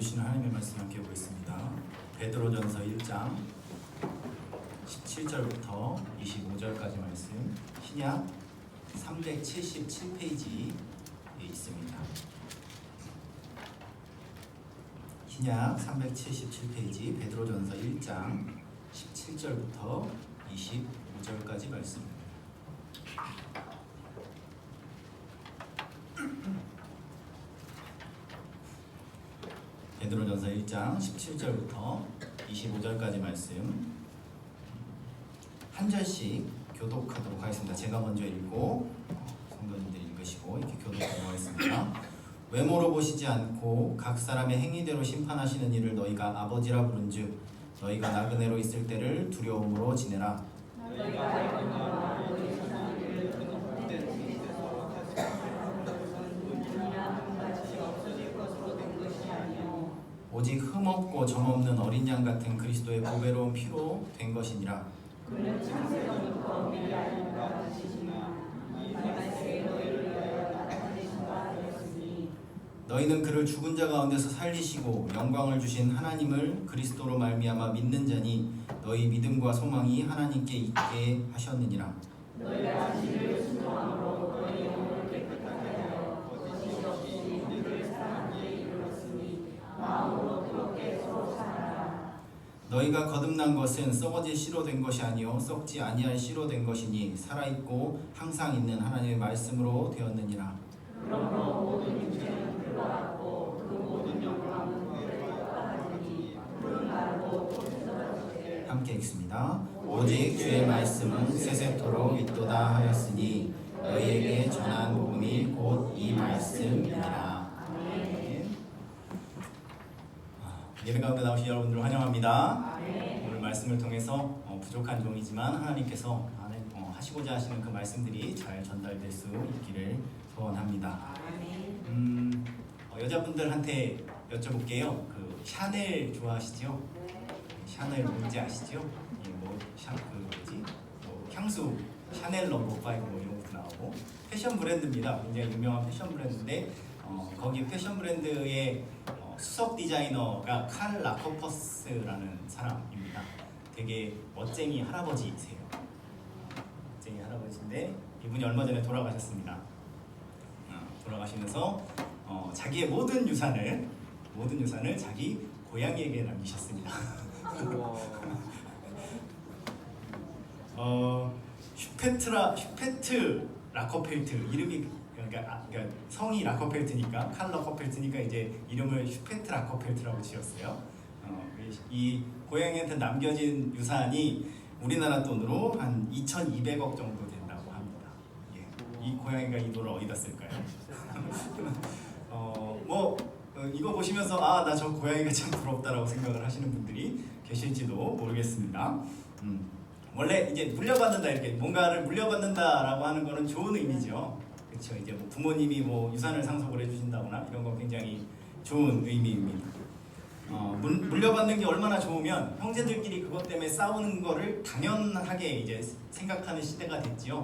주시는 하나님의 말씀 함께 보겠습니다. 베드로전서 1장 17절부터 25절까지 말씀, 신약 377페이지에 있습니다. 신약 377페이지 베드로전서 1장 17절부터 25절까지 말씀입니다. 베드로전서 1장 17절부터 25절까지 말씀 한 절씩 교독하도록 하겠습니다. 제가 먼저 읽고 성도님들이 읽으시고 이렇게 교독하도록 하겠습니다. 외모로 보시지 않고 각 사람의 행위대로 심판하시는 이를 너희가 아버지라 부른즉 너희가 나그네로 있을 때를 두려움으로 지내라. 오직 흠없고 점없는 어린 양 같은 그리스도의 보배로운 피로 된 것이니라. 그는 창세전부터 미리 알고 받으시지만 이 말씀에 너희를 위하여 나타내신 바 되었으니 너희는 그를 죽은 자 가운데서 살리시고 영광을 주신 하나님을 그리스도로 말미암아 믿는 자니 너희 믿음과 소망이 하나님께 있게 하셨느니라. 너희가 진리를 순종함으로 너희 영혼을 깨끗하게 하여 거짓이 없이 우리를 사랑하게 이르렀으니 마음으로 뜨겁게 서로 사랑하라. 너희가 거듭난 것은 썩어질 씨로 된 것이 아니요 썩지 아니할 씨로 된 것이니 살아있고 항상 있는 하나님의 말씀으로 되었느니라. 그러므로 모든 육체는 불과하고 그 모든 영광은 그에 똑같으니 푸른 나르고 꽃에서 함께 읽습니다. 오직 주의 말씀은 세세토록 있도다 하였으니 너희에게 전한 복음이 곧 이 말씀이니라. 예배 가운데 나오신 여러분들 환영합니다. 오늘 말씀을 통해서 부족한 종이지만 하나님께서 하시고자 하시는 그 말씀들이 잘 전달될 수 있기를 소원합니다. 여자분들한테 여쭤볼게요. 그 샤넬 좋아하시죠? 샤넬 뭔지 아시죠? 향수 샤넬 넘버 5 이런 것도 나오고 패션 브랜드입니다. 굉장히 유명한 패션 브랜드인데 거기 패션 브랜드의 수석 디자이너가 칼 라커퍼스라는 사람입니다. 되게 멋쟁이 할아버지세요. 멋쟁이 할아버지인데 이분이 얼마 전에 돌아가셨습니다. 돌아가시면서 자기의 모든 유산을 자기 고양이에게 남기셨습니다. 슈페트 라커펠트 이름이 그러니까 성이 라커펠트니까 칼 라커펠트니까 이제 이름을 슈페트 라커펠트라고 지었어요. 이 고양이한테 남겨진 유산이 우리나라 돈으로 한 2,200억 정도 된다고 합니다. 이 고양이가 이 돈을 어디다 쓸까요? 이거 보시면서 나 저 고양이가 참 부럽다라고 생각을 하시는 분들이 계실지도 모르겠습니다. 원래 이제 물려받는다 이렇게 뭔가를 물려받는다라고 하는 거는 좋은 의미죠. 그렇죠. 이제 부모님이 유산을 상속을 해주신다거나 이런 건 굉장히 좋은 의미입니다. 물려받는 게 얼마나 좋으면 형제들끼리 그것 때문에 싸우는 거를 당연하게 이제 생각하는 시대가 됐지요.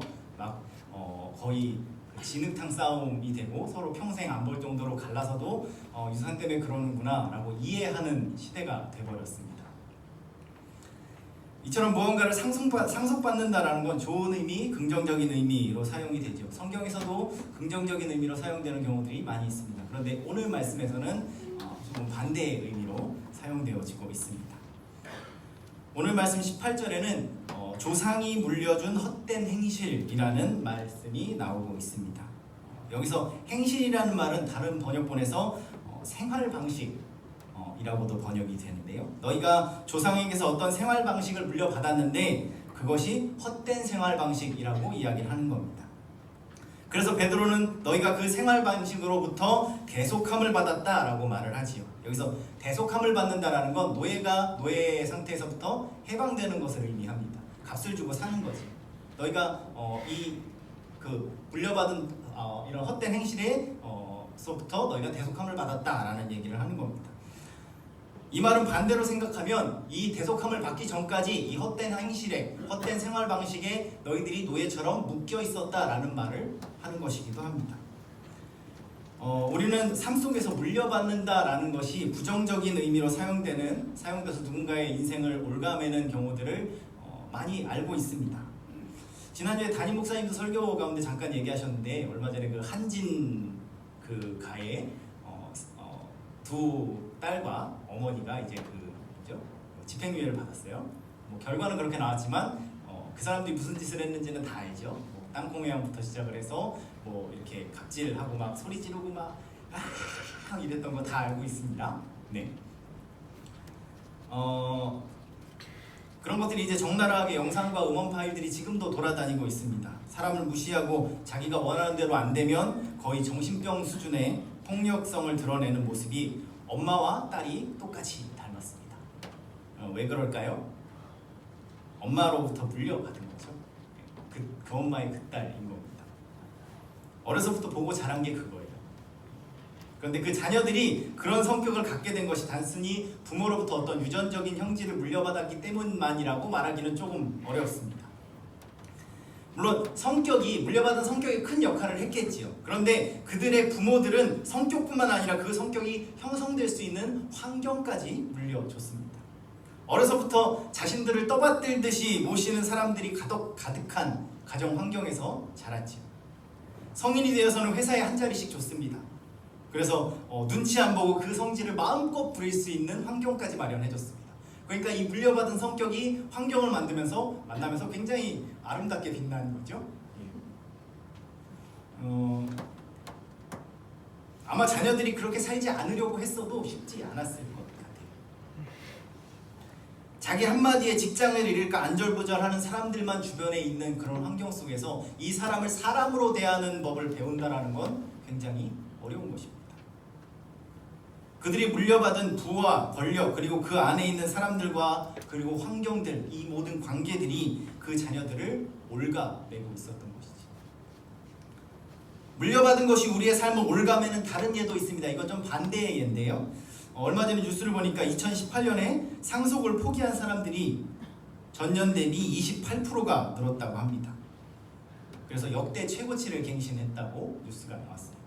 거의 진흙탕 싸움이 되고 서로 평생 안 볼 정도로 갈라서도 유산 때문에 그러는구나라고 이해하는 시대가 돼버렸습니다. 이처럼 무언가를 상속받는다라는 건 좋은 의미, 긍정적인 의미로 사용이 되죠. 성경에서도 긍정적인 의미로 사용되는 경우들이 많이 있습니다. 그런데 오늘 말씀에서는 조금 반대의 의미로 사용되어지고 있습니다. 오늘 말씀 18절에는 조상이 물려준 헛된 행실이라는 말씀이 나오고 있습니다. 여기서 행실이라는 말은 다른 번역본에서 생활 방식 이라고도 번역이 되는데요. 너희가 조상에게서 어떤 생활 방식을 물려받았는데 그것이 헛된 생활 방식이라고 이야기를 하는 겁니다. 그래서 베드로는 너희가 그 생활 방식으로부터 대속함을 받았다라고 말을 하지요. 여기서 대속함을 받는다라는 건 노예 상태에서부터 해방되는 것을 의미합니다. 값을 주고 사는 거지. 너희가 물려받은 이런 헛된 행실에서부터 너희가 대속함을 받았다라는 얘기를 하는 겁니다. 이 말은 반대로 생각하면 이 대속함을 받기 전까지 이 헛된 행실에 헛된 생활 방식에 너희들이 노예처럼 묶여 있었다라는 말을 하는 것이기도 합니다. 우리는 삶 속에서 물려받는다라는 것이 부정적인 의미로 사용돼서 누군가의 인생을 올가매는 경우들을 많이 알고 있습니다. 지난주에 담임 목사님도 설교 가운데 잠깐 얘기하셨는데 얼마 전에 그 한진 그 가에 두 딸과 어머니가 이제 집행유예를 받았어요. 뭐 결과는 그렇게 나왔지만 그 사람들이 무슨 짓을 했는지는 다 알죠. 뭐 땅콩 회항부터 시작을 해서 뭐 이렇게 갑질하고 막 소리 지르고 막 이랬던 거 다 알고 있습니다. 네. 그런 것들이 이제 적나라하게 영상과 음원 파일들이 지금도 돌아다니고 있습니다. 사람을 무시하고 자기가 원하는 대로 안 되면 거의 정신병 수준의 폭력성을 드러내는 모습이 엄마와 딸이 똑같이 닮았습니다. 왜 그럴까요? 엄마로부터 물려받은 거죠. 그 엄마의 그 딸인 겁니다. 어려서부터 보고 자란 게 그거예요. 그런데 그 자녀들이 그런 성격을 갖게 된 것이 단순히 부모로부터 어떤 유전적인 형질을 물려받았기 때문만이라고 말하기는 조금 어렵습니다. 물론 물려받은 성격이 큰 역할을 했겠지요. 그런데 그들의 부모들은 성격뿐만 아니라 그 성격이 형성될 수 있는 환경까지 물려줬습니다. 어려서부터 자신들을 떠받들듯이 모시는 사람들이 가득한 가정 환경에서 자랐지요. 성인이 되어서는 회사에 한 자리씩 줬습니다. 그래서 눈치 안 보고 그 성질을 마음껏 부릴 수 있는 환경까지 마련해줬습니다. 그러니까 이 물려받은 성격이 환경을 만나면서 굉장히 아름답게 빛나는 거죠. 아마 자녀들이 그렇게 살지 않으려고 했어도 쉽지 않았을 것 같아요. 자기 한마디에 직장을 잃을까 안절부절하는 사람들만 주변에 있는 그런 환경 속에서 이 사람을 사람으로 대하는 법을 배운다는 건 굉장히 어려운 것입니다. 그들이 물려받은 부와 권력 그리고 그 안에 있는 사람들과 그리고 환경들, 이 모든 관계들이 그 자녀들을 올가매고 있었던 것이지. 물려받은 것이 우리의 삶을 올가매는 다른 예도 있습니다. 이건 좀 반대의 예인데요. 얼마 전에 뉴스를 보니까 2018년에 상속을 포기한 사람들이 전년 대비 28%가 늘었다고 합니다. 그래서 역대 최고치를 갱신했다고 뉴스가 나왔습니다.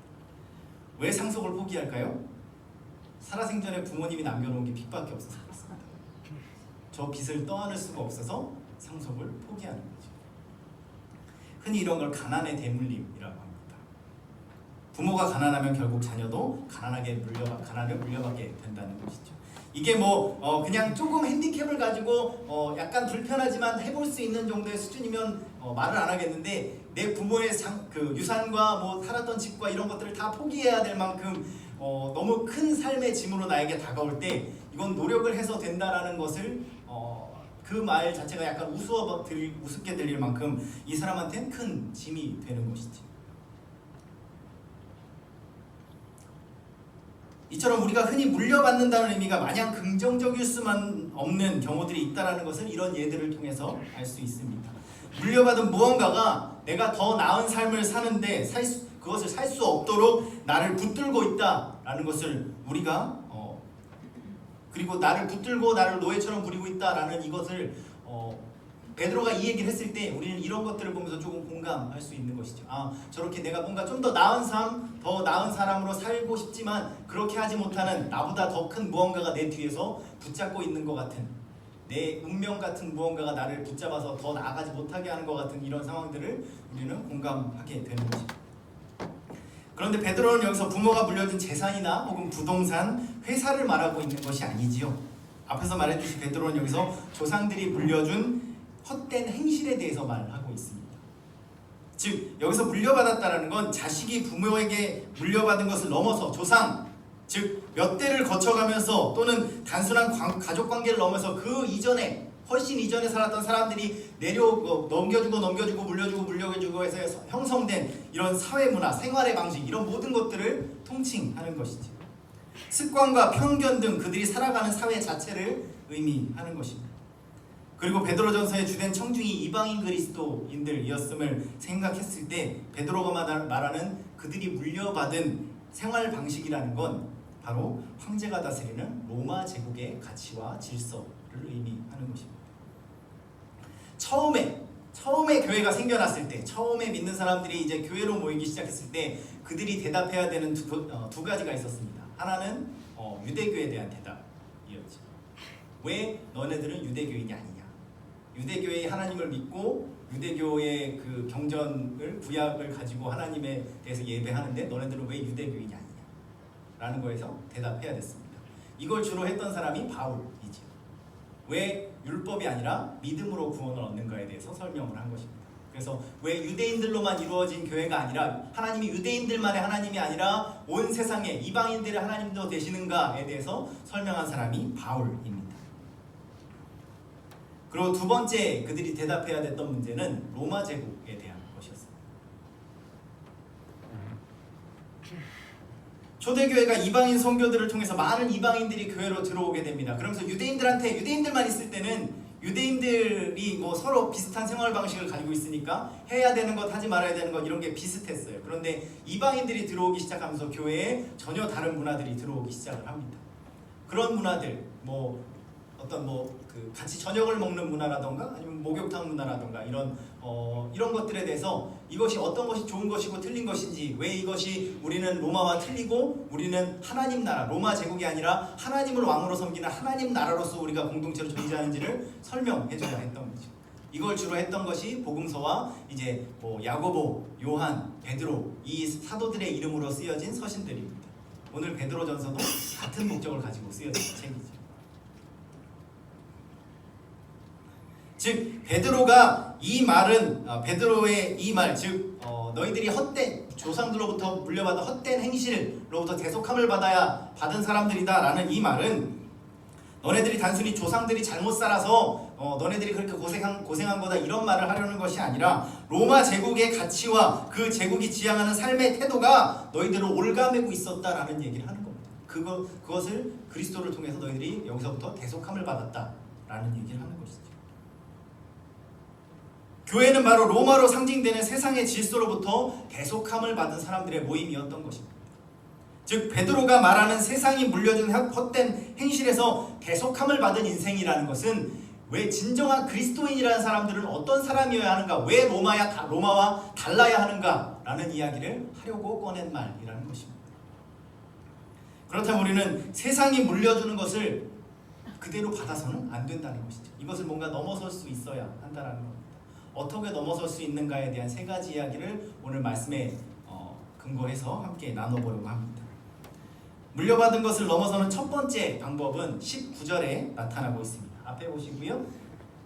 왜 상속을 포기할까요? 살아생전에 부모님이 남겨놓은 게 빚밖에 없어서 그렇습니다. 저 빚을 떠안을 수가 없어서 상속을 포기하는 거죠. 흔히 이런 걸 가난의 대물림이라고 합니다. 부모가 가난하면 결국 자녀도 가난을 물려받게 된다는 것이죠. 이게 그냥 조금 핸디캡을 가지고 약간 불편하지만 해볼 수 있는 정도의 수준이면 말을 안 하겠는데 내 부모의 그 유산과 살았던 집과 이런 것들을 다 포기해야 될 만큼 너무 큰 삶의 짐으로 나에게 다가올 때 이건 노력을 해서 된다라는 것을 그 말 자체가 약간 우습게 들릴 만큼 이 사람한테는 큰 짐이 되는 것이지. 이처럼 우리가 흔히 물려받는다는 의미가 마냥 긍정적일 수만 없는 경우들이 있다는 것을 이런 예들을 통해서 알 수 있습니다. 물려받은 무언가가 내가 더 나은 삶을 사는데 그것을 살 수 없도록 나를 붙들고 있다라는 것을 우리가 그리고 나를 붙들고 나를 노예처럼 부리고 있다라는 이것을 베드로가 이 얘기를 했을 때 우리는 이런 것들을 보면서 조금 공감할 수 있는 것이죠. 저렇게 내가 뭔가 좀 더 나은 삶, 더 나은 사람으로 살고 싶지만 그렇게 하지 못하는 나보다 더 큰 무언가가 내 뒤에서 붙잡고 있는 것 같은, 내 운명 같은 무언가가 나를 붙잡아서 더 나아가지 못하게 하는 것 같은 이런 상황들을 우리는 공감하게 되는 것입니다. 그런데 베드로는 여기서 부모가 물려준 재산이나 혹은 부동산, 회사를 말하고 있는 것이 아니지요. 앞에서 말했듯이 베드로는 여기서 조상들이 물려준 헛된 행실에 대해서 말하고 있습니다. 즉 여기서 물려받았다는 건 자식이 부모에게 물려받은 것을 넘어서 조상, 즉 몇 대를 거쳐가면서 또는 단순한 가족 관계를 넘어서 그 이전에 훨씬 이전에 살았던 사람들이 넘겨주고 물려주고 해서 형성된 이런 사회 문화, 생활의 방식, 이런 모든 것들을 통칭하는 것이죠. 습관과 편견 등 그들이 살아가는 사회 자체를 의미하는 것입니다. 그리고 베드로전서의 주된 청중이 이방인 그리스도인들이었음을 생각했을 때 베드로가 말하는 그들이 물려받은 생활 방식이라는 건 바로 황제가 다스리는 로마 제국의 가치와 질서를 의미하는 것입니다. 처음에 처음에 교회가 생겨났을 때, 처음에 믿는 사람들이 이제 교회로 모이기 시작했을 때 그들이 대답해야 되는 두 가지가 있었습니다. 하나는 유대교에 대한 대답이었죠. 왜 너네들은 유대교인이 아니냐? 유대교의 하나님을 믿고 유대교의 그 경전을 구약을 가지고 하나님에 대해서 예배하는데 너네들은 왜 유대교인이 아니냐? 라는 거에서 대답해야 됐습니다. 이걸 주로 했던 사람이 바울이죠. 왜 율법이 아니라 믿음으로 구원을 얻는가에 대해서 설명을 한 것입니다. 그래서 왜 유대인들로만 이루어진 교회가 아니라 하나님이 유대인들만의 하나님이 아니라 온 세상의 이방인들의 하나님도 되시는가에 대해서 설명한 사람이 바울입니다. 그리고 두 번째 그들이 대답해야 됐던 문제는 로마 제국에 대한 것이었습니다. 초대교회가 이방인 선교들을 통해서 많은 이방인들이 교회로 들어오게 됩니다. 그러면서 유대인들만 있을 때는 유대인들이 뭐 서로 비슷한 생활 방식을 가지고 있으니까 해야 되는 것, 하지 말아야 되는 것 이런 게 비슷했어요. 그런데 이방인들이 들어오기 시작하면서 교회에 전혀 다른 문화들이 들어오기 시작을 합니다. 그런 문화들, 같이 저녁을 먹는 문화라던가 아니면 목욕탕 문화라던가 이런 것들에 대해서 이것이 어떤 것이 좋은 것이고 틀린 것인지, 왜 이것이 우리는 로마와 틀리고 우리는 하나님 나라, 로마 제국이 아니라 하나님을 왕으로 섬기는 하나님 나라로서 우리가 공동체로 존재하는지를 설명해줘야 했던 거죠. 이걸 주로 했던 것이 복음서와 이제 야고보, 요한, 베드로 이 사도들의 이름으로 쓰여진 서신들입니다. 오늘 베드로전서도 같은 목적을 가지고 쓰여진 책이죠. 즉 베드로가 이 말은 베드로의 이 말, 즉 너희들이 헛된 조상들로부터 물려받은 헛된 행실로부터 대속함을 받은 사람들이다 라는 이 말은 너네들이 단순히 조상들이 잘못 살아서 너네들이 그렇게 고생한 거다 이런 말을 하려는 것이 아니라 로마 제국의 가치와 그 제국이 지향하는 삶의 태도가 너희들을 올가매고 있었다라는 얘기를 하는 겁니다. 그것을 그리스도를 통해서 너희들이 여기서부터 대속함을 받았다라는 얘기를 하는 것이죠. 교회는 바로 로마로 상징되는 세상의 질서로부터 대속함을 받은 사람들의 모임이었던 것입니다. 즉 베드로가 말하는 세상이 물려준 헛된 행실에서 대속함을 받은 인생이라는 것은 왜 진정한 그리스도인이라는 사람들은 어떤 사람이어야 하는가, 왜 로마와 달라야 하는가라는 이야기를 하려고 꺼낸 말이라는 것입니다. 그렇다면 우리는 세상이 물려주는 것을 그대로 받아서는 안 된다는 것이죠. 이것을 뭔가 넘어설 수 있어야 한다는 겁니다. 어떻게 넘어설 수 있는가에 대한 세 가지 이야기를 오늘 말씀에 근거해서 함께 나눠보려고 합니다. 물려받은 것을 넘어서는 첫 번째 방법은 19절에 나타나고 있습니다. 앞에 보시고요.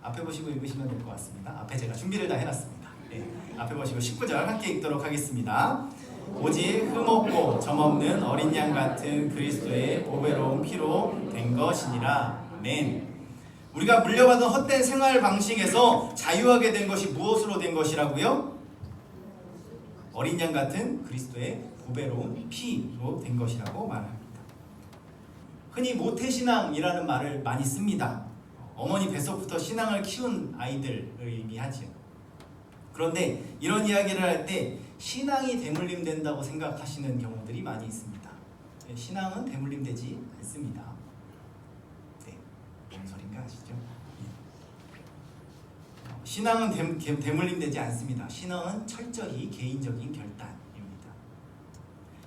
앞에 보시고 읽으시면 될 것 같습니다. 앞에 제가 준비를 다 해놨습니다. 네, 앞에 보시고 19절 함께 읽도록 하겠습니다. 오직 흠없고 점없는 어린 양 같은 그리스도의 보배로운 피로 된 것이니라. 아멘. 우리가 물려받은 헛된 생활 방식에서 자유하게 된 것이 무엇으로 된 것이라고요? 어린 양 같은 그리스도의 보배로운 피로 된 것이라고 말합니다. 흔히 모태신앙이라는 말을 많이 씁니다. 어머니 뱃속부터 신앙을 키운 아이들을 의미하죠. 그런데 이런 이야기를 할 때 신앙이 대물림된다고 생각하시는 경우들이 많이 있습니다. 신앙은 대물림되지 않습니다. 뭔 소린가 아시죠? 신앙은 대물림되지 않습니다. 신앙은 철저히 개인적인 결단입니다.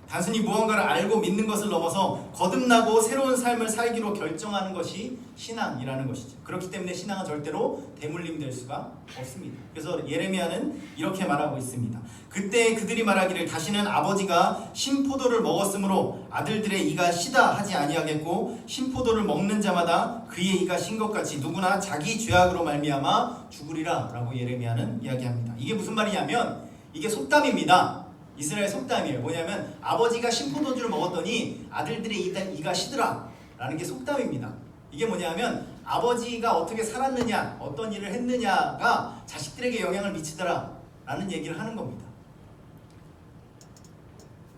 단순히 무언가를 알고 믿는 것을 넘어서 거듭나고 새로운 삶을 살기로 결정하는 것이 신앙이라는 것이죠. 그렇기 때문에 신앙은 절대로 대물림될 수가 없습니다. 그래서 예레미야는 이렇게 말하고 있습니다. 그때 그들이 말하기를 다시는 아버지가 신포도를 먹었으므로 아들들의 이가 시다 하지 아니하겠고 신포도를 먹는 자마다 그의 이가 신 것 같이 누구나 자기 죄악으로 말미암아 죽으리라 라고 예레미야는 이야기합니다. 이게 무슨 말이냐면 이게 속담입니다. 이스라엘 속담이에요. 뭐냐면 아버지가 신포도주를 먹었더니 아들들의 이가 시더라 라는 게 속담입니다. 이게 뭐냐면 아버지가 어떻게 살았느냐, 어떤 일을 했느냐가 자식들에게 영향을 미치더라 라는 얘기를 하는 겁니다.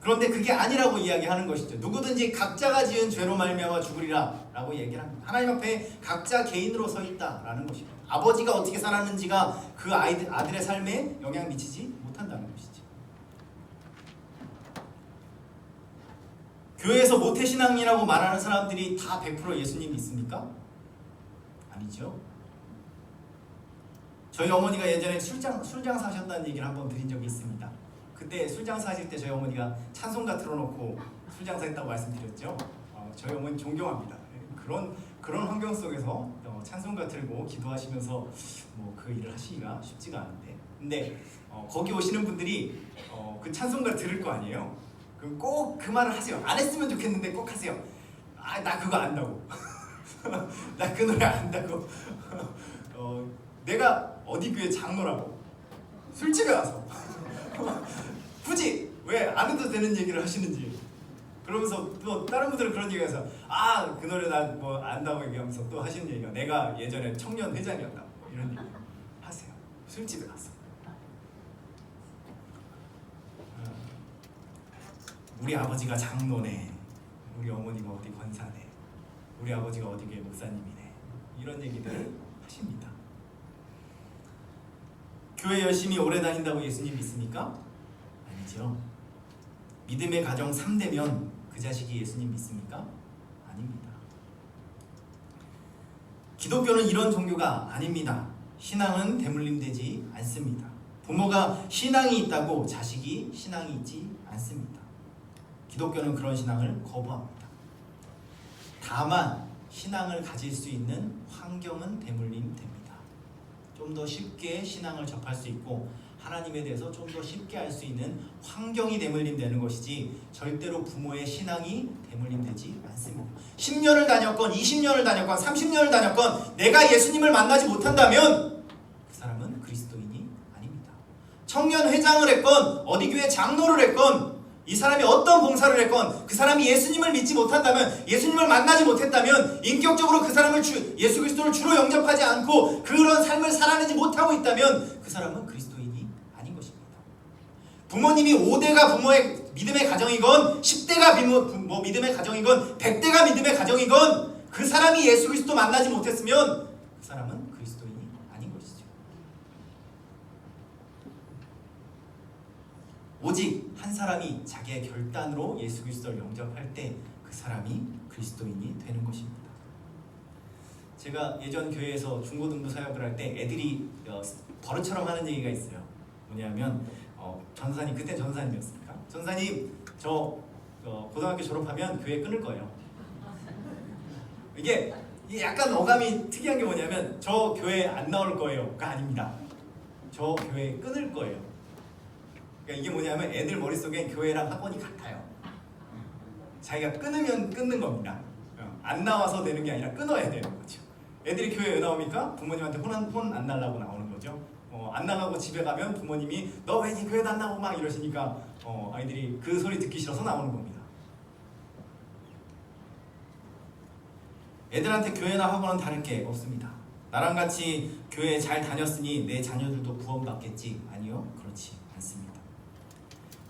그런데 그게 아니라고 이야기하는 것이죠. 누구든지 각자가 지은 죄로 말미암아 죽으리라 라고 얘기를 합니다. 하나님 앞에 각자 개인으로 서 있다 라는 것입니다. 아버지가 어떻게 살았는지가 그 아들의 삶에 영향 미치지 못한다는 것이죠. 교회에서 모태신앙이라고 말하는 사람들이 다 100% 예수님 믿습니까? 아니죠. 저희 어머니가 예전에 술장사 하셨다는 얘기를 한번 드린 적이 있습니다. 그때 술장사 하실 때 저희 어머니가 찬송가 틀어놓고 술장사 했다고 말씀드렸죠. 저희 어머니 존경합니다. 그런 환경 속에서 찬송가 틀고 기도하시면서 뭐 그 일을 하시기가 쉽지가 않은데, 근데 거기 오시는 분들이 그 찬송가 들을 거 아니에요. 그럼 꼭 그 말을 하세요. 안 했으면 좋겠는데 꼭 하세요. 나 그거 안다고. 나 그 노래 안다고. 내가 어디 교회 장로라고 술집에 와서 굳이 왜 안 해도 되는 얘기를 하시는지. 그러면서 또 다른 분들은 그런 얘기해서 그 노래 나 뭐 안다고 얘기하면서 또 하시는 얘기가 내가 예전에 청년 회장이었다 이런 얘기 하세요. 술집에 가서 우리 아버지가 장로네, 우리 어머니가 어디 권사네, 우리 아버지가 어디 교회 목사님이네, 이런 얘기들 하십니다. 교회 열심히 오래 다닌다고 예수님 믿습니까? 아니죠. 믿음의 가정 3대면 그 자식이 예수님 믿습니까? 아닙니다. 기독교는 이런 종교가 아닙니다. 신앙은 대물림되지 않습니다. 부모가 신앙이 있다고 자식이 신앙이 있지 않습니다. 기독교는 그런 신앙을 거부합니다. 다만 신앙을 가질 수 있는 환경은 대물림됩니다. 좀 더 쉽게 신앙을 접할 수 있고 하나님에 대해서 좀 더 쉽게 알 수 있는 환경이 대물림되는 것이지 절대로 부모의 신앙이 대물림되지 않습니다. 10년을 다녔건 20년을 다녔건 30년을 다녔건 내가 예수님을 만나지 못한다면 그 사람은 그리스도인이 아닙니다. 청년 회장을 했건 어디 교회 장로를 했건 이 사람이 어떤 봉사를 했건 그 사람이 예수님을 믿지 못한다면, 예수님을 만나지 못했다면, 인격적으로 그 사람을 예수 그리스도를 주로 영접하지 않고 그런 삶을 살아내지 못하고 있다면 그 사람은 그리스도인이 아닌 것입니다. 부모님이 5대가 부모의 믿음의 가정이건 10대가 믿음의 가정이건 100대가 믿음의 가정이건 그 사람이 예수 그리스도 만나지 못했으면 그 사람은 그리스도인이 아닌 것이죠. 오직 한 사람이 자기의 결단으로 예수 그리스도를 영접할 때 그 사람이 그리스도인이 되는 것입니다. 제가 예전 교회에서 중고등부 사역을 할 때 애들이 버릇처럼 하는 얘기가 있어요. 뭐냐면 전사님, 그때 전사님이었습니까? 전사님, 저 고등학교 졸업하면 교회 끊을 거예요. 이게 약간 어감이 특이한 게 뭐냐면 저 교회 안 나올 거예요가 아닙니다. 저 교회 끊을 거예요. 그러니까 이게 뭐냐면 애들 머릿속에 교회랑 학원이 같아요. 자기가 끊으면 끊는 겁니다. 안 나와서 되는 게 아니라 끊어야 되는 거죠. 애들이 교회에 왜 나옵니까? 부모님한테 혼 안 날라고 나오는 거죠. 안 나가고 집에 가면 부모님이 너 왜 네 교회도 안 나오고 막 이러시니까 아이들이 그 소리 듣기 싫어서 나오는 겁니다. 애들한테 교회나 학원은 다를 게 없습니다. 나랑 같이 교회에 잘 다녔으니 내 자녀들도 구원받겠지? 아니요, 그렇지 않습니다.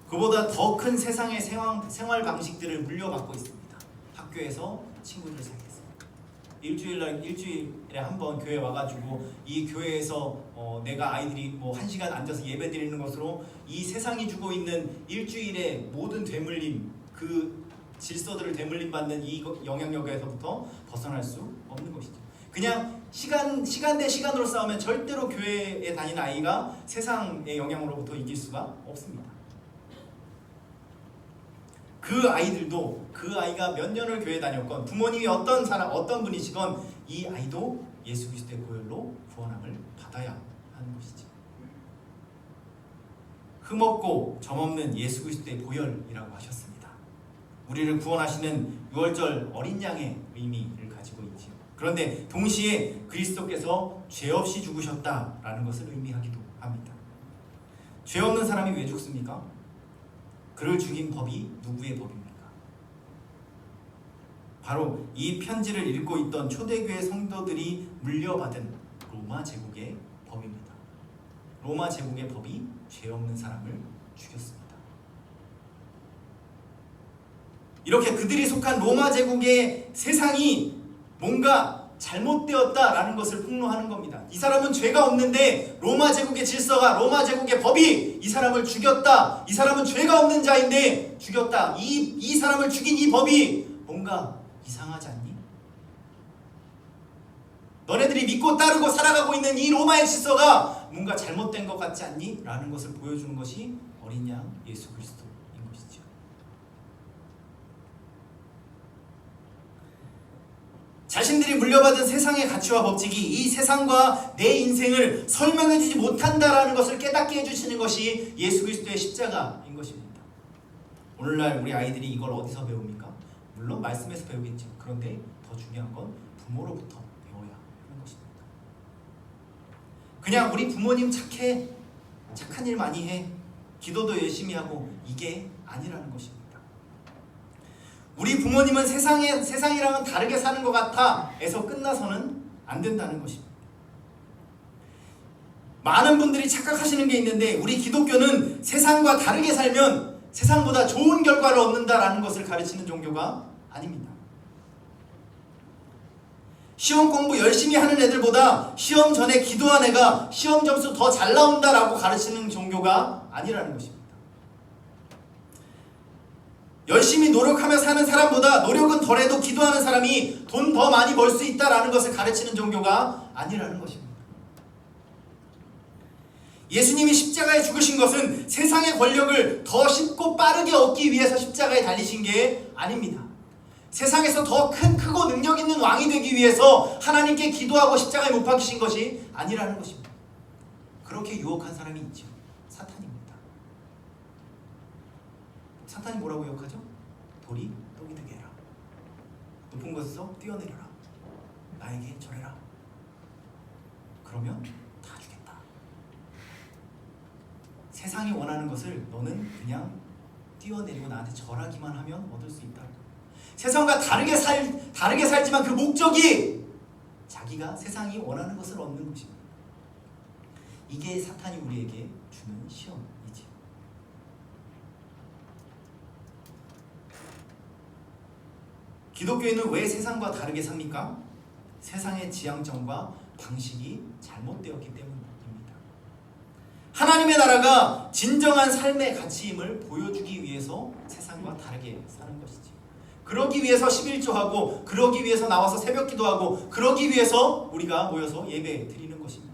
그보다 더 큰 세상의 생활 방식들을 물려받고 있습니다. 학교에서 친구들 사이에서 일주일에 한 번 교회 와가지고 이 교회에서 내가 아이들이 1시간 앉아서 예배 드리는 것으로 이 세상이 주고 있는 일주일의 모든 되물림, 그 질서들을 되물림 받는 이 영향력에서부터 벗어날 수 없는 것이죠. 그냥 시간 대 시간으로 싸우면 절대로 교회에 다니는 아이가 세상의 영향으로부터 이길 수가 없습니다. 그 아이들도 그 아이가 몇 년을 교회 다녔건 부모님이 어떤 분이시건 이 아이도 예수 그리스도의 보혈로 구원함을 받아야 하는 것이지. 흠없고 점없는 예수 그리스도의 보혈이라고 하셨습니다. 우리를 구원하시는 유월절 어린 양의 의미를 가지고 있지요. 그런데 동시에 그리스도께서 죄 없이 죽으셨다라는 것을 의미하기도 합니다. 죄 없는 사람이 왜 죽습니까? 그를 죽인 법이 누구의 법입니까? 바로 이 편지를 읽고 있던 초대교회 성도들이 물려받은 로마 제국의 법입니다. 로마 제국의 법이 죄 없는 사람을 죽였습니다. 이렇게 그들이 속한 로마 제국의 세상이 뭔가 잘못되었다라는 것을 폭로하는 겁니다. 이 사람은 죄가 없는데 로마 제국의 질서가, 로마 제국의 법이 이 사람을 죽였다. 이 사람은 죄가 없는 자인데 죽였다. 이 사람을 죽인 이 법이 뭔가 이상하지 않니? 너네들이 믿고 따르고 살아가고 있는 이 로마의 질서가 뭔가 잘못된 것 같지 않니? 라는 것을 보여주는 것이 어린 양 예수 그리스도인 것이죠. 자신들이 물려받은 세상의 가치와 법칙이 이 세상과 내 인생을 설명해주지 못한다라는 것을 깨닫게 해주시는 것이 예수 그리스도의 십자가인 것입니다. 오늘날 우리 아이들이 이걸 어디서 배웁니까? 물론 말씀에서 배우겠죠. 그런데 더 중요한 건 부모로부터 배워야 하는 것입니다. 그냥 우리 부모님 착해, 착한 일 많이 해, 기도도 열심히 하고, 이게 아니라는 것입니다. 우리 부모님은 세상이랑은 다르게 사는 것 같아 에서 끝나서는 안 된다는 것입니다. 많은 분들이 착각하시는 게 있는데, 우리 기독교는 세상과 다르게 살면 세상보다 좋은 결과를 얻는다라는 것을 가르치는 종교가 아닙니다. 시험 공부 열심히 하는 애들보다 시험 전에 기도한 애가 시험 점수 더 잘 나온다라고 가르치는 종교가 아니라는 것입니다. 열심히 노력하며 사는 사람보다 노력은 덜해도 기도하는 사람이 돈 더 많이 벌 수 있다라는 것을 가르치는 종교가 아니라는 것입니다. 예수님이 십자가에 죽으신 것은 세상의 권력을 더 쉽고 빠르게 얻기 위해서 십자가에 달리신 게 아닙니다. 세상에서 더 크고 능력 있는 왕이 되기 위해서 하나님께 기도하고 십자가에 못 박히신 것이 아니라는 것입니다. 그렇게 유혹한 사람이 있죠. 사탄입니다. 사탄이 뭐라고 유혹하죠? 돌이 떡이 되게 해라. 높은 곳에서 뛰어내려라. 나에게 절해라. 그러면 다 주겠다. 세상이 원하는 것을 너는 그냥 뛰어내리고 나한테 절하기만 하면 얻을 수 있다. 세상과 다르게 살지만 그 목적이 자기가 세상이 원하는 것을 얻는 것입니다. 이게 사탄이 우리에게 주는 시험이지. 기독교인은 왜 세상과 다르게 삽니까? 세상의 지향점과 방식이 잘못되었기 때문입니다. 하나님의 나라가 진정한 삶의 가치임을 보여주기 위해서 세상과 다르게 사는 것이지. 그러기 위해서 11조하고, 그러기 위해서 나와서 새벽 기도하고, 그러기 위해서 우리가 모여서 예배 드리는 것입니다.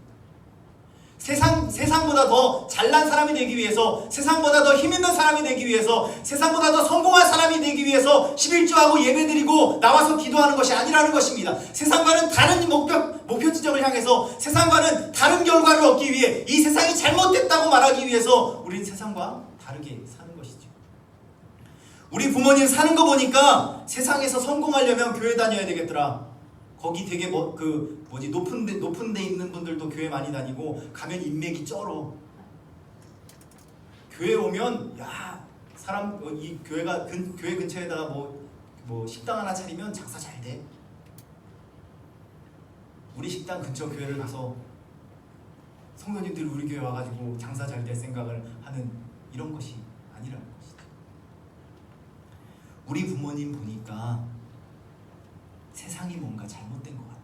세상보다 더 잘난 사람이 되기 위해서, 세상보다 더 힘있는 사람이 되기 위해서, 세상보다 더 성공한 사람이 되기 위해서 11조하고 예배 드리고 나와서 기도하는 것이 아니라는 것입니다. 세상과는 다른 목표 지점을 향해서, 세상과는 다른 결과를 얻기 위해, 이 세상이 잘못됐다고 말하기 위해서 우리는 세상과 다르게 사는 것이죠. 우리 부모님 사는 거 보니까 세상에서 성공하려면 교회 다녀야 되겠더라. 거기 되게 높은 데 있는 분들도 교회 많이 다니고, 가면 인맥이 쩔어. 교회 오면 이 교회 근처에다가 뭐 식당 하나 차리면 장사 잘 돼. 우리 식당 근처 교회를 가서 성도님들이 우리 교회 와가지고 장사 잘 될 생각을 하는 이런 것이 아니라는 것이죠. 우리 부모님 보니까 세상이 뭔가 잘못된 것 같아.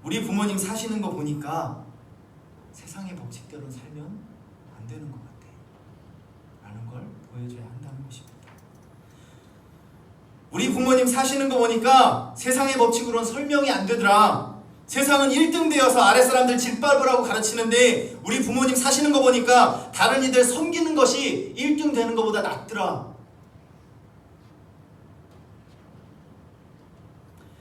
우리 부모님 사시는 거 보니까 세상의 법칙대로 살면 안 되는 것 같아 라는 걸 보여줘야 한다는 것입니다. 우리 부모님 사시는 거 보니까 세상의 법칙으로는 설명이 안 되더라. 세상은 1등 되어서 아래 사람들 짓밟으라고 가르치는데, 우리 부모님 사시는 거 보니까 다른 이들 섬기는 것이 1등 되는 것보다 낫더라.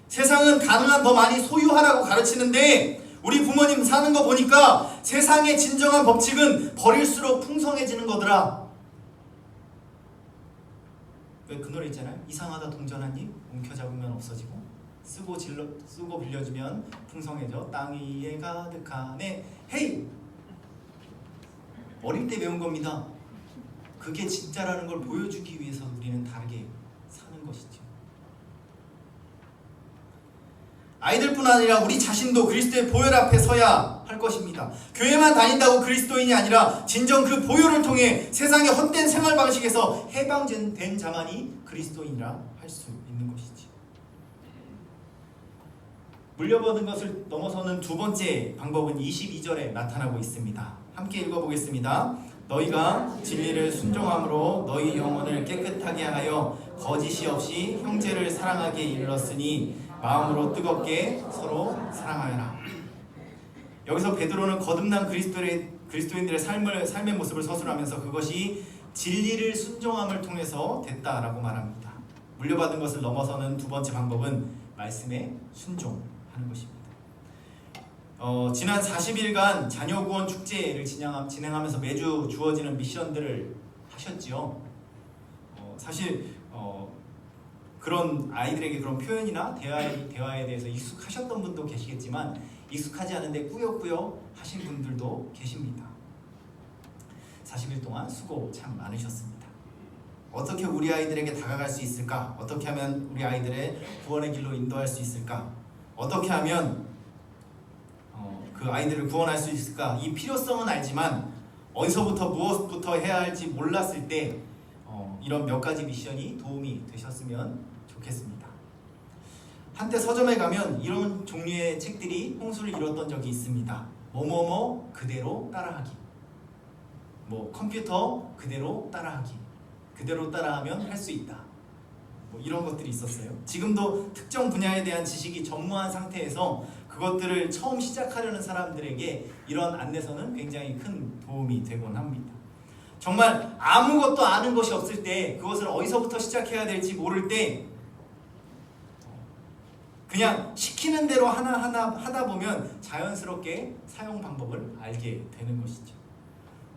세상은 가능한 더 많이 소유하라고 가르치는데, 우리 부모님 사는 거 보니까 세상의 진정한 법칙은 버릴수록 풍성해지는 거더라. 왜 그 노래 있잖아요. 이상하다 동전 한 입 움켜잡으면 없어지고, 쓰고 빌려주면 풍성해져 땅 위에 가득하네. 헤이! 어릴 때 배운 겁니다. 그게 진짜라는 걸 보여주기 위해서 우리는 다르게 사는 것이죠. 아이들뿐 아니라 우리 자신도 그리스도의 보혈 앞에 서야 할 것입니다. 교회만 다닌다고 그리스도인이 아니라 진정 그 보혈을 통해 세상의 헛된 생활 방식에서 해방된 자만이 그리스도인이라 할 수 있는 것이지. 물려받은 것을 넘어서는 두 번째 방법은 22절에 나타나고 있습니다. 함께 읽어보겠습니다. 너희가 진리를 순종함으로 너희 영혼을 깨끗하게 하여 거짓이 없이 형제를 사랑하게 이르렀으니 마음으로 뜨겁게 서로 사랑하여라. 여기서 베드로는 거듭난 그리스도인들의 삶의 모습을 서술하면서 그것이 진리를 순종함을 통해서 됐다라고 말합니다. 물려받은 것을 넘어서는 두 번째 방법은 말씀에 순종하는 것입니다. 지난 40일간 자녀구원 축제를 진행하면서 매주 주어지는 미션들을 하셨지요. 사실 그런 아이들에게 그런 표현이나 대화에 대해서 익숙하셨던 분도 계시겠지만 익숙하지 않은데 꾸역꾸역 하신 분들도 계십니다. 40일 동안 수고 참 많으셨습니다. 어떻게 우리 아이들에게 다가갈 수 있을까? 어떻게 하면 우리 아이들의 구원의 길로 인도할 수 있을까? 어떻게 하면 그 아이들을 구원할 수 있을까? 이 필요성은 알지만 어디서부터 무엇부터 해야 할지 몰랐을 때 이런 몇 가지 미션이 도움이 되셨으면 좋겠습니다. 한때 서점에 가면 이런 종류의 책들이 홍수를 이뤘던 적이 있습니다. 뭐뭐뭐 그대로 따라하기, 뭐 컴퓨터 그대로 따라하기, 그대로 따라하면 할 수 있다, 뭐 이런 것들이 있었어요. 지금도 특정 분야에 대한 지식이 전무한 상태에서 그것들을 처음 시작하려는 사람들에게 이런 안내서는 굉장히 큰 도움이 되곤 합니다. 정말 아무것도 아는 것이 없을 때, 그것을 어디서부터 시작해야 될지 모를 때 그냥 시키는 대로 하나하나 하다 보면 자연스럽게 사용 방법을 알게 되는 것이죠.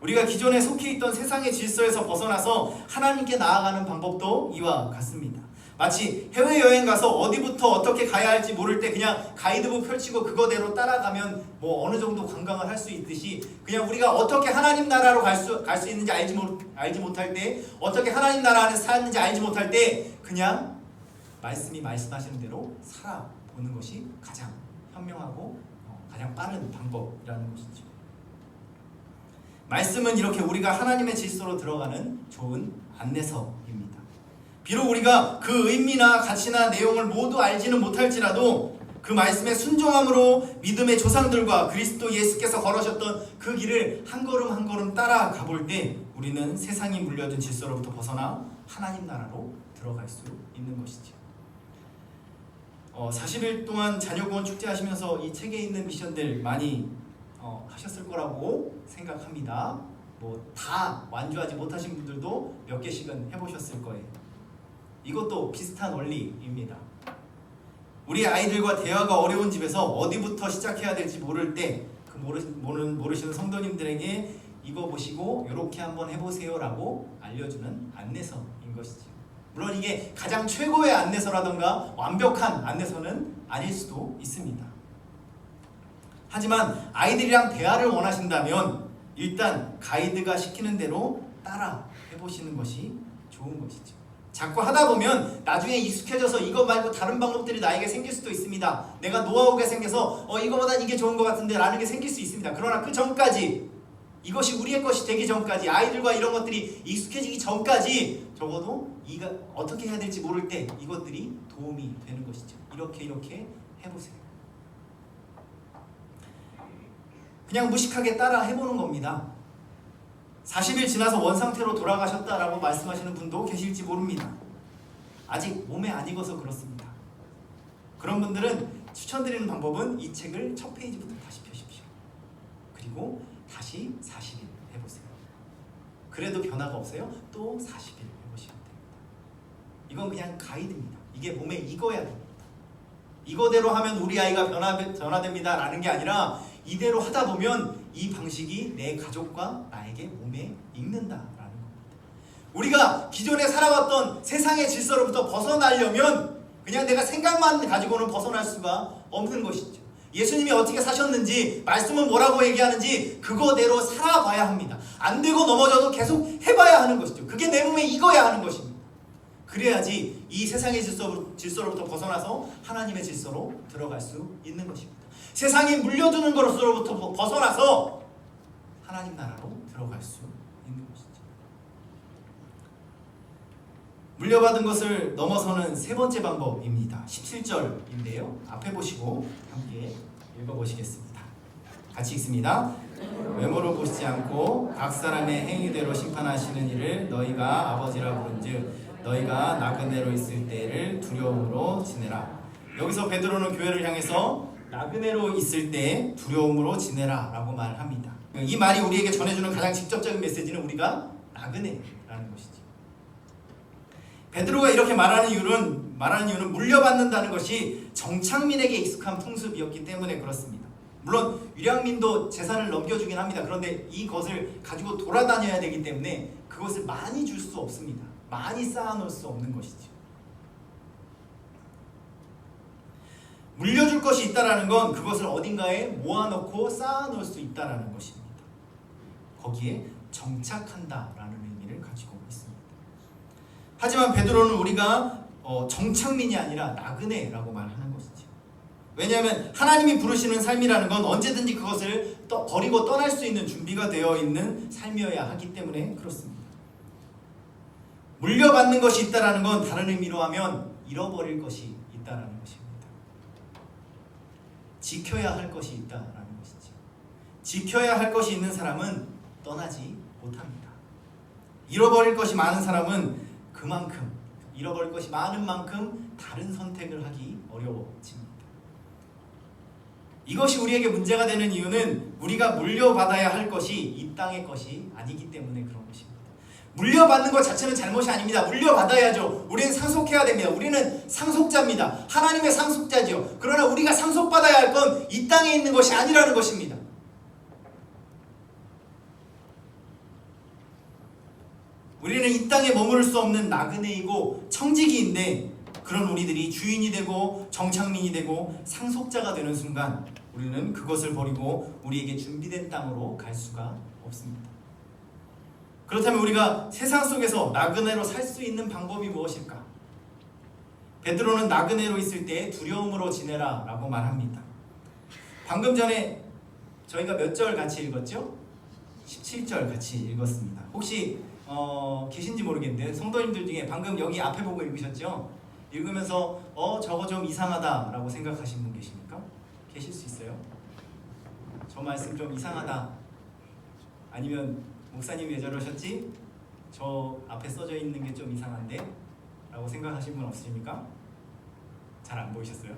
우리가 기존에 속해 있던 세상의 질서에서 벗어나서 하나님께 나아가는 방법도 이와 같습니다. 마치 해외여행 가서 어디부터 어떻게 가야 할지 모를 때 그냥 가이드북 펼치고 그거대로 따라가면 뭐 어느 정도 관광을 할 수 있듯이, 그냥 우리가 어떻게 하나님 나라로 갈 수 있는지 알지 못할 때, 어떻게 하나님 나라 안에서 사는지 알지 못할 때 그냥 말씀이 말씀하시는 대로 살아보는 것이 가장 현명하고 가장 빠른 방법이라는 것이죠. 말씀은 이렇게 우리가 하나님의 질서로 들어가는 좋은 안내서입니다. 비록 우리가 그 의미나 가치나 내용을 모두 알지는 못할지라도 그 말씀에 순종함으로 믿음의 조상들과 그리스도 예수께서 걸으셨던 그 길을 한 걸음 한 걸음 따라가 볼 때 우리는 세상이 물려준 질서로부터 벗어나 하나님 나라로 들어갈 수 있는 것이죠. 40일 동안 자녀구원 축제하시면서 이 책에 있는 미션들 많이 하셨을 거라고 생각합니다. 뭐 다 완주하지 못하신 분들도 몇 개씩은 해보셨을 거예요. 이것도 비슷한 원리입니다. 우리 아이들과 대화가 어려운 집에서 어디부터 시작해야 될지 모를 때 그 모르시는 성도님들에게 이거 보시고 이렇게 한번 해보세요 라고 알려주는 안내서인 것이죠. 물론 이게 가장 최고의 안내서라던가 완벽한 안내서는 아닐 수도 있습니다. 하지만 아이들이랑 대화를 원하신다면 일단 가이드가 시키는 대로 따라 해보시는 것이 좋은 것이죠. 자꾸 하다 보면 나중에 익숙해져서 이거 말고 다른 방법들이 나에게 생길 수도 있습니다. 내가 노하우가 생겨서 이거보단 이게 좋은 것 같은데 라는 게 생길 수 있습니다. 그러나 그 전까지, 이것이 우리의 것이 되기 전까지, 아이들과 이런 것들이 익숙해지기 전까지 적어도 이가 어떻게 해야 될지 모를 때 이것들이 도움이 되는 것이죠. 이렇게 해보세요. 그냥 무식하게 따라 해보는 겁니다. 40일 지나서 원상태로 돌아가셨다라고 말씀하시는 분도 계실지 모릅니다. 아직 몸에 안 익어서 그렇습니다. 그런 분들은 추천드리는 방법은 이 책을 첫 페이지부터 다시 펴십시오. 그리고 다시 40일 해보세요. 그래도 변화가 없어요? 또 40일 해보시면 됩니다. 이건 그냥 가이드입니다. 이게 몸에 익어야 됩니다. 이거대로 하면 우리 아이가 변화됩니다 라는 게 아니라 이대로 하다 보면 이 방식이 내 가족과 나에게 몸에 익는다라는 겁니다. 우리가 기존에 살아왔던 세상의 질서로부터 벗어나려면 그냥 내가 생각만 가지고는 벗어날 수가 없는 것이죠. 예수님이 어떻게 사셨는지, 말씀은 뭐라고 얘기하는지 그거대로 살아봐야 합니다. 안 되고 넘어져도 계속 해봐야 하는 것이죠. 그게 내 몸에 익어야 하는 것입니다. 그래야지 이 세상의 질서로부터 벗어나서 하나님의 질서로 들어갈 수 있는 것입니다. 세상이 물려주는 것으로부터 벗어나서 하나님 나라로 들어갈 수 있는 것이죠. 물려받은 것을 넘어서는 세 번째 방법입니다. 17절인데요. 앞에 보시고 함께 읽어보시겠습니다. 같이 읽습니다. 외모로 보시지 않고 각 사람의 행위대로 심판하시는 이를 너희가 아버지라 부른즉 너희가 나그네로 있을 때를 두려움으로 지내라. 여기서 베드로는 교회를 향해서 나그네로 있을 때 두려움으로 지내라 라고 말합니다. 이 말이 우리에게 전해주는 가장 직접적인 메시지는 우리가 나그네라는 것이지. 베드로가 이렇게 말하는 이유는 물려받는다는 것이 정착민에게 익숙한 풍습이었기 때문에 그렇습니다. 물론 유량민도 재산을 넘겨주긴 합니다. 그런데 이것을 가지고 돌아다녀야 되기 때문에 그것을 많이 줄 수 없습니다. 많이 쌓아놓을 수 없는 것이죠. 물려줄 것이 있다라는 건 그것을 어딘가에 모아놓고 쌓아놓을 수 있다라는 것입니다. 거기에 정착한다라는 의미를 가지고 있습니다. 하지만 베드로는 우리가 정착민이 아니라 나그네라고 말하는 것이죠. 왜냐하면 하나님이 부르시는 삶이라는 건 언제든지 그것을 버리고 떠날 수 있는 준비가 되어 있는 삶이어야 하기 때문에 그렇습니다. 물려받는 것이 있다라는 건 다른 의미로 하면 잃어버릴 것이 있다라는 것입니다. 지켜야 할 것이 있다라는 것이죠. 지켜야 할 것이 있는 사람은 떠나지 못합니다. 잃어버릴 것이 많은 사람은 그만큼 잃어버릴 것이 많은 만큼 다른 선택을 하기 어려워집니다. 이것이 우리에게 문제가 되는 이유는 우리가 물려받아야 할 것이 이 땅의 것이 아니기 때문에 그런 것입니다. 물려받는 것 자체는 잘못이 아닙니다. 물려받아야죠. 우리는 상속해야 됩니다. 우리는 상속자입니다. 하나님의 상속자죠. 그러나 우리가 상속받아야 할 건 이 땅에 있는 것이 아니라는 것입니다. 우리는 이 땅에 머무를 수 없는 나그네이고 청지기인데 그런 우리들이 주인이 되고 정착민이 되고 상속자가 되는 순간 우리는 그것을 버리고 우리에게 준비된 땅으로 갈 수가 없습니다. 그렇다면 우리가 세상 속에서 나그네로 살 수 있는 방법이 무엇일까? 베드로는 나그네로 있을 때 두려움으로 지내라 라고 말합니다. 방금 전에 저희가 몇 절 같이 읽었죠? 17절 같이 읽었습니다. 혹시 계신지 모르겠는데 성도님들 중에 방금 여기 앞에 보고 읽으셨죠? 읽으면서 저거 좀 이상하다 라고 생각하신 분 계십니까? 계실 수 있어요? 저 말씀 좀 이상하다, 아니면 목사님 왜 저러셨지? 저 앞에 써져 있는 게 좀 이상한데? 라고 생각하신 분 없으십니까? 잘 안 보이셨어요?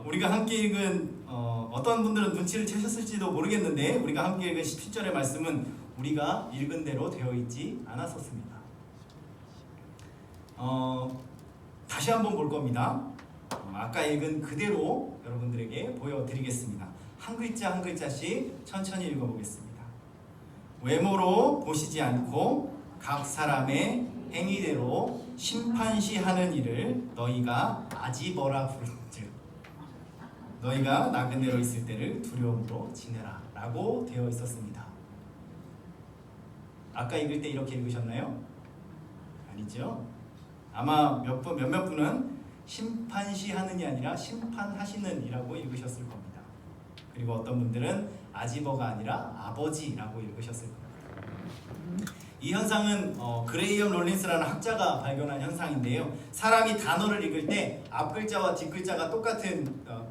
우리가 함께 읽은 어떤 분들은 눈치를 채셨을지도 모르겠는데 우리가 함께 읽은 17절의 말씀은 우리가 읽은 대로 되어 있지 않았었습니다. 다시 한번 볼 겁니다. 아까 읽은 그대로 여러분들에게 보여드리겠습니다. 한 글자 한 글자씩 천천히 읽어보겠습니다. 외모로 보시지 않고 각 사람의 행위대로 심판시하는 일을 너희가 아지버라 부른즉 너희가 나그네로 있을 때를 두려움으로 지내라 라고 되어 있었습니다. 아까 읽을 때 이렇게 읽으셨나요? 아니죠? 아마 몇몇 분은 심판시하는이 아니라 심판하시는 이라고 읽으셨을 겁니다. 그리고 어떤 분들은 아지버가 아니라 아버지라고 읽으셨을 겁니다. 이 현상은 그레이엄 롤린스라는 학자가 발견한 현상인데요. 사람이 단어를 읽을 때 앞글자와 뒷글자가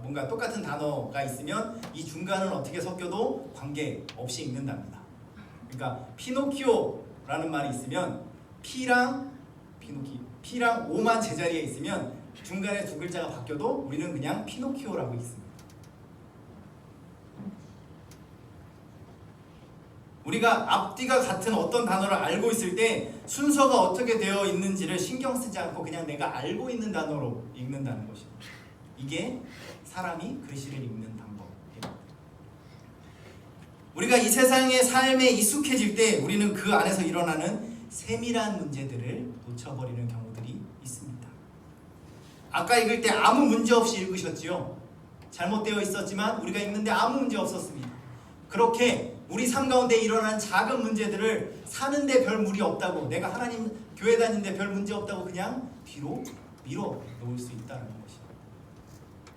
뭔가 똑같은 단어가 있으면 이 중간은 어떻게 섞여도 관계없이 읽는답니다. 그러니까 피노키오라는 말이 있으면 P랑 O만 제자리에 있으면 중간에 두 글자가 바뀌어도 우리는 그냥 피노키오라고 읽습니다. 우리가 앞뒤가 같은 어떤 단어를 알고 있을 때 순서가 어떻게 되어 있는지를 신경 쓰지 않고 그냥 내가 알고 있는 단어로 읽는다는 것입니다. 이게 사람이 글씨를 읽는 방법입니다. 우리가 이 세상의 삶에 익숙해질 때 우리는 그 안에서 일어나는 세밀한 문제들을 놓쳐버리는 경우들이 있습니다. 아까 읽을 때 아무 문제 없이 읽으셨지요? 잘못되어 있었지만 우리가 읽는데 아무 문제 없었습니다. 그렇게 우리 삶 가운데 일어나는 작은 문제들을 사는데 별 무리 없다고, 내가 하나님 교회 다니는데 별 문제 없다고 그냥 뒤로 밀어 놓을 수 있다는 것입니다.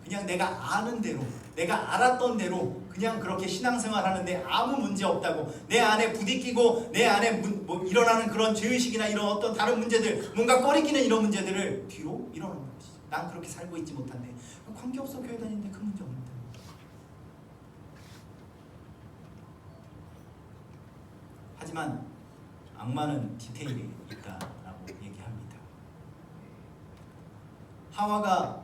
그냥 내가 아는 대로, 내가 알았던 대로 그냥 그렇게 신앙생활 하는데 아무 문제 없다고, 내 안에 부딪히고 내 안에 일어나는 그런 죄의식이나 이런 어떤 다른 문제들, 뭔가 꺼리끼는 이런 문제들을 뒤로 밀어놓는 것이죠. 난 그렇게 살고 있지 못한데, 관계없어, 교회 다니는데 큰 문제 없는데. 하지만 악마는 디테일에 있다라고 얘기합니다. 하와가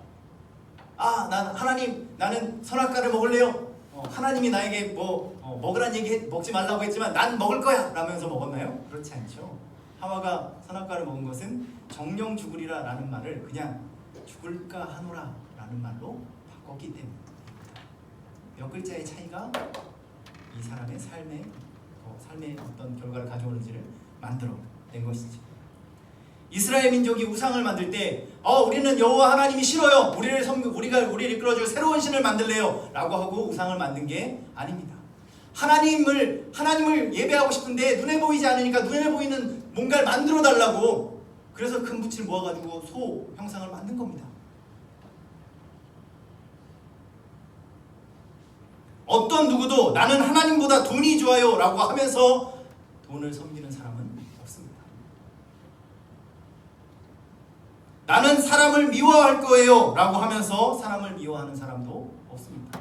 나는 선악과를 먹을래요. 하나님이 나에게 먹으란 먹지 말라고 했지만 난 먹을 거야 라면서 먹었나요? 그렇지 않죠. 하와가 선악과를 먹은 것은 정령 죽으리라 라는 말을 그냥 죽을까 하노라 라는 말로 바꿨기 때문입니다. 몇 글자의 차이가 이 사람의 삶의 어떤 결과를 가져오는지를 만들어낸 것이죠. 이스라엘 민족이 우상을 만들 때 우리는 여호와 하나님이 싫어요. 우리를 이끌어줄 새로운 신을 만들래요 라고 하고 우상을 만든 게 아닙니다. 하나님을 예배하고 싶은데 눈에 보이지 않으니까 눈에 보이는 뭔가를 만들어 달라고 그래서 큰 붓을 모아가지고 소 형상을 만든 겁니다. 어떤 누구도 나는 하나님보다 돈이 좋아요 라고 하면서 돈을 섬기는 사람은 없습니다. 나는 사람을 미워할 거예요 라고 하면서 사람을 미워하는 사람도 없습니다.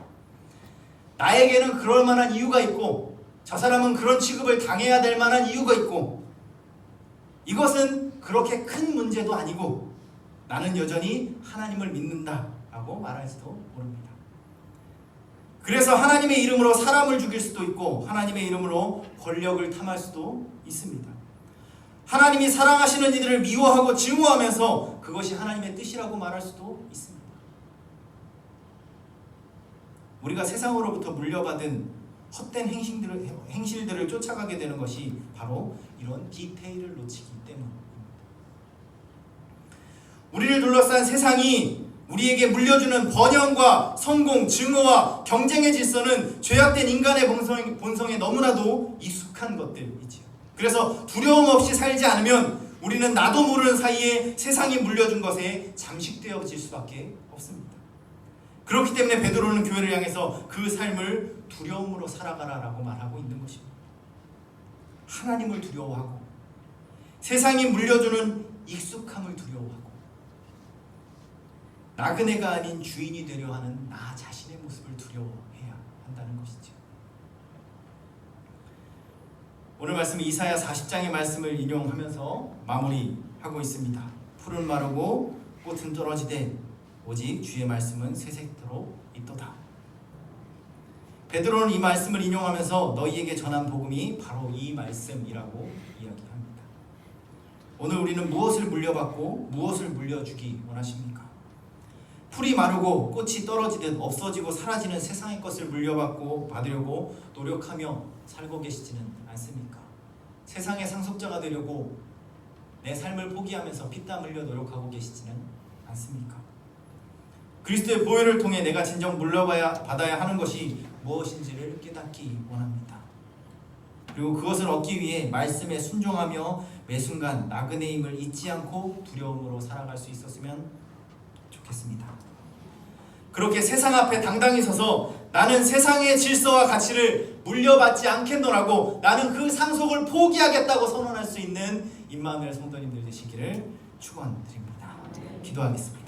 나에게는 그럴 만한 이유가 있고 저 사람은 그런 취급을 당해야 될 만한 이유가 있고 이것은 그렇게 큰 문제도 아니고 나는 여전히 하나님을 믿는다 라고 말할지도 모릅니다. 그래서 하나님의 이름으로 사람을 죽일 수도 있고 하나님의 이름으로 권력을 탐할 수도 있습니다. 하나님이 사랑하시는 이들을 미워하고 증오하면서 그것이 하나님의 뜻이라고 말할 수도 있습니다. 우리가 세상으로부터 물려받은 헛된 행실들을 쫓아가게 되는 것이 바로 이런 디테일을 놓치기 때문입니다. 우리를 둘러싼 세상이 우리에게 물려주는 번영과 성공, 증오와 경쟁의 질서는 죄악된 인간의 본성에 너무나도 익숙한 것들이지요. 그래서 두려움 없이 살지 않으면 우리는 나도 모르는 사이에 세상이 물려준 것에 잠식되어질 수밖에 없습니다. 그렇기 때문에 베드로는 교회를 향해서 그 삶을 두려움으로 살아가라라고 말하고 있는 것입니다. 하나님을 두려워하고 세상이 물려주는 익숙함을 두려워하고 나그네가 아닌 주인이 되려 하는 나 자신의 모습을 두려워해야 한다는 것이죠. 오늘 말씀은 이사야 40장의 말씀을 인용하면서 마무리하고 있습니다. 풀은 마르고 꽃은 떨어지되 오직 주의 말씀은 새색토록 있도다. 베드로는 이 말씀을 인용하면서 너희에게 전한 복음이 바로 이 말씀이라고 이야기합니다. 오늘 우리는 무엇을 물려받고 무엇을 물려주기 원하십니까? 풀이 마르고 꽃이 떨어지듯 없어지고 사라지는 세상의 것을 물려받고 받으려고 노력하며 살고 계시지는 않습니까? 세상의 상속자가 되려고 내 삶을 포기하면서 피땀 흘려 노력하고 계시지는 않습니까? 그리스도의 보혈을 통해 내가 진정 물려받아야 하는 것이 무엇인지를 깨닫기 원합니다. 그리고 그것을 얻기 위해 말씀에 순종하며 매 순간 나그네임을 잊지 않고 두려움으로 살아갈 수 있었으면 좋겠습니다. 그렇게 세상 앞에 당당히 서서 나는 세상의 질서와 가치를 물려받지 않겠노라고 나는 그 상속을 포기하겠다고 선언할 수 있는 임마누엘 성도님들 되시기를 축원드립니다. 기도하겠습니다.